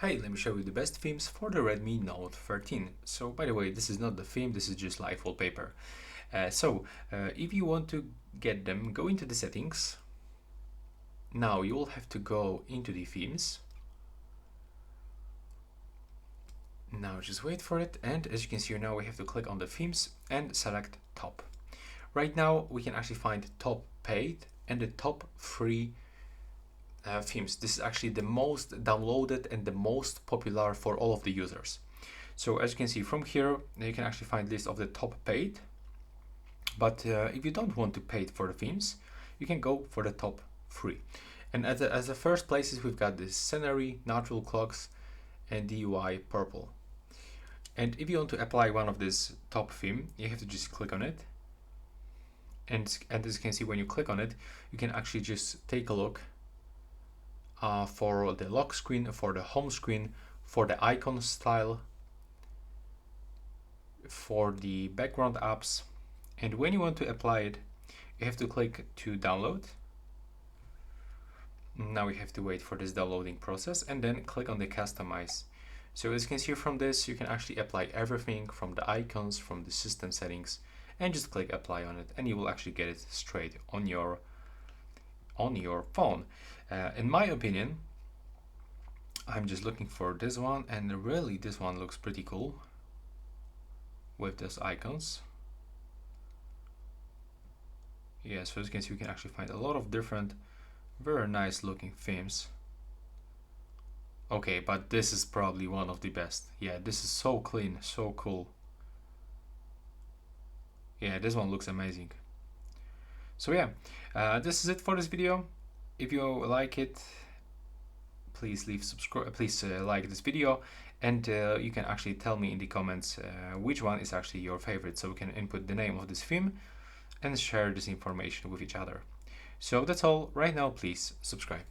Hey, let me show you the best themes for the Redmi Note 13. So by the way, this is not the theme, this is just live wallpaper. If you want to get them, go into the settings. Now you will have to go into the themes. Now just wait for it, and as you can see now we have to click on the themes and select top. Right now we can actually find top paid and the top free themes. This is actually the most downloaded and the most popular for all of the users. So as you can see from here, you can actually find list of the top paid. But if you don't want to pay for the themes, you can go for the top free. And as the first places, we've got this scenery, natural clocks, and DUI purple. And if you want to apply one of this top theme, you have to just click on it. And as you can see, when you click on it, you can actually just take a look for the lock screen, for the home screen, for the icon style, for the background apps. And when you want to apply it, you have to click to download. Now we have to wait for this downloading process and then click on the customize. So as you can see from this, you can actually apply everything from the icons, from the system settings, and just click apply on it, and you will actually get it straight on your phone. In my opinion, I'm just looking for this one, and really this one looks pretty cool with those icons. Yeah, so as you can see, we can actually find a lot of different very nice looking themes. Okay, but this is probably one of the best. Yeah, this is so clean, so cool. Yeah, this one looks amazing. So yeah, this is it for this video. If you like it, please like this video, and you can actually tell me in the comments which one is actually your favorite, so we can input the name of this theme and share this information with each other. So that's all. Right now, please subscribe.